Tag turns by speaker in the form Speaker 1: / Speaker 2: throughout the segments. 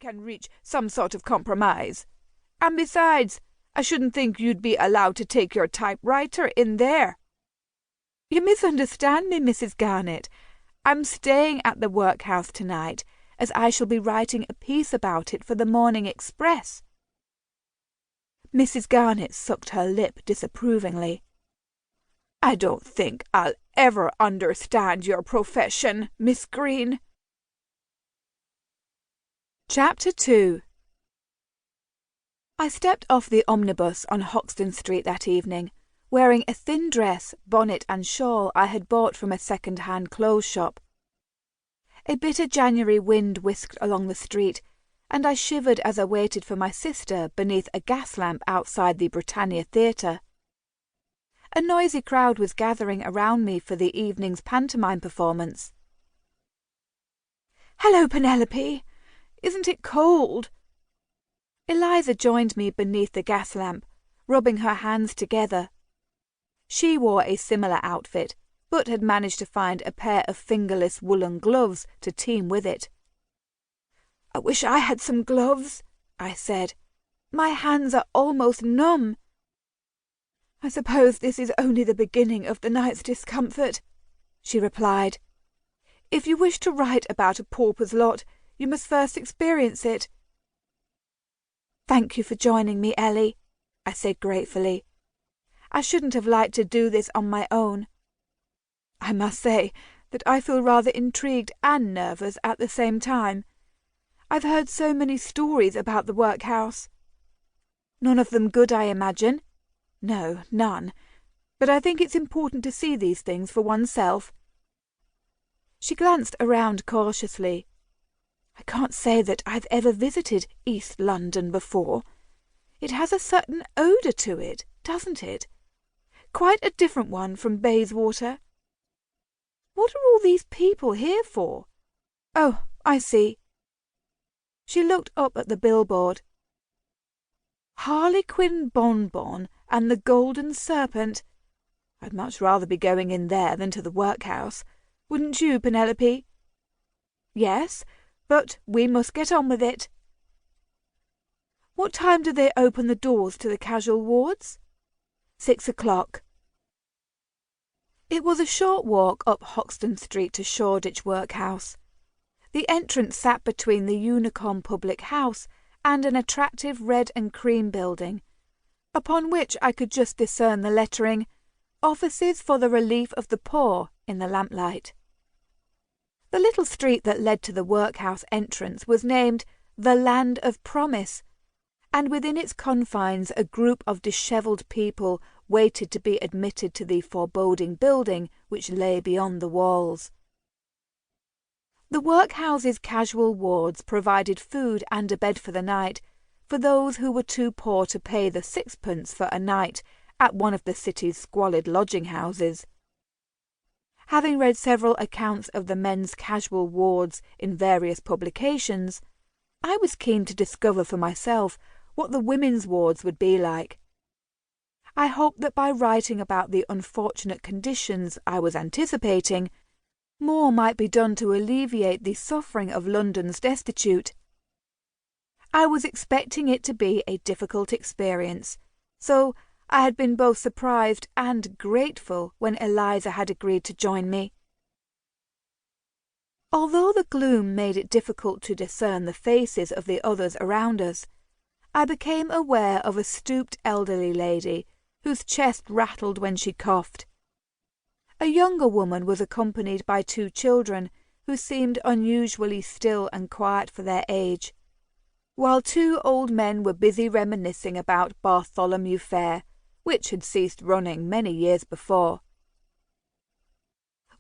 Speaker 1: can reach some sort of compromise. And besides, I shouldn't think you'd be allowed to take your typewriter in there." "You misunderstand me, Mrs. Garnett. I'm staying at the workhouse tonight, as I shall be writing a piece about it for the Morning Express." Mrs. Garnett sucked her lip disapprovingly. "I don't think I'll ever understand your profession, Miss Green." Chapter 2. I stepped off the omnibus on Hoxton Street that evening, wearing a thin dress, bonnet and shawl I had bought from a second-hand clothes shop. A bitter January wind whisked along the street, and I shivered as I waited for my sister beneath a gas lamp outside the Britannia Theatre. A noisy crowd was gathering around me for the evening's pantomime performance. "Hello, Penelope! Isn't it cold?" Eliza joined me beneath the gas lamp, rubbing her hands together. She wore a similar outfit, but had managed to find a pair of fingerless woolen gloves to team with it. "I wish I had some gloves," I said. "My hands are almost numb." "I suppose this is only the beginning of the night's discomfort," she replied. "If you wish to write about a pauper's lot, you must first experience it." "Thank you for joining me, Ellie," I said gratefully. "I shouldn't have liked to do this on my own. I must say that I feel rather intrigued and nervous at the same time. I've heard so many stories about the workhouse. None of them good, I imagine. No, none. But I think it's important to see these things for oneself." She glanced around cautiously. "I can't say that I've ever visited East London before. It has a certain odour to it, doesn't it? Quite a different one from Bayswater. What are all these people here for? Oh, I see." She looked up at the billboard. "Harlequin Bonbon and the Golden Serpent. I'd much rather be going in there than to the workhouse. Wouldn't you, Penelope?" "Yes, but we must get on with it." "What time do they open the doors to the casual wards?" 6 o'clock. It was a short walk up Hoxton Street to Shoreditch Workhouse. The entrance sat between the Unicorn public house and an attractive red and cream building, upon which I could just discern the lettering, "Offices for the Relief of the Poor," in the lamplight. The little street that led to the workhouse entrance was named the Land of Promise, and within its confines a group of dishevelled people waited to be admitted to the foreboding building which lay beyond the walls. The workhouse's casual wards provided food and a bed for the night for those who were too poor to pay the sixpence for a night at one of the city's squalid lodging-houses. Having read several accounts of the men's casual wards in various publications, I was keen to discover for myself what the women's wards would be like. I hoped that by writing about the unfortunate conditions I was anticipating, more might be done to alleviate the suffering of London's destitute. I was expecting it to be a difficult experience, so I had been both surprised and grateful when Eliza had agreed to join me. Although the gloom made it difficult to discern the faces of the others around us, I became aware of a stooped elderly lady whose chest rattled when she coughed. A younger woman was accompanied by 2 children who seemed unusually still and quiet for their age, while 2 old men were busy reminiscing about Bartholomew Fair, which had ceased running many years before.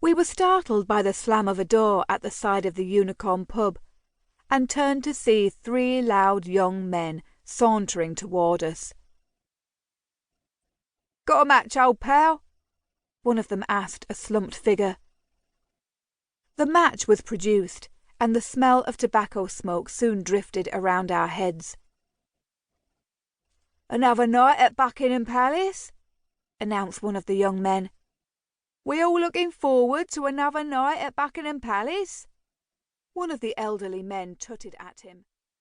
Speaker 1: We were startled by the slam of a door at the side of the Unicorn pub, and turned to see 3 loud young men sauntering toward us. "Got a match, old pal?" one of them asked a slumped figure. The match was produced, and the smell of tobacco smoke soon drifted around our heads. "Another night at Buckingham Palace," announced one of the young men. "We all looking forward to another night at Buckingham Palace?" One of the elderly men tutted at him.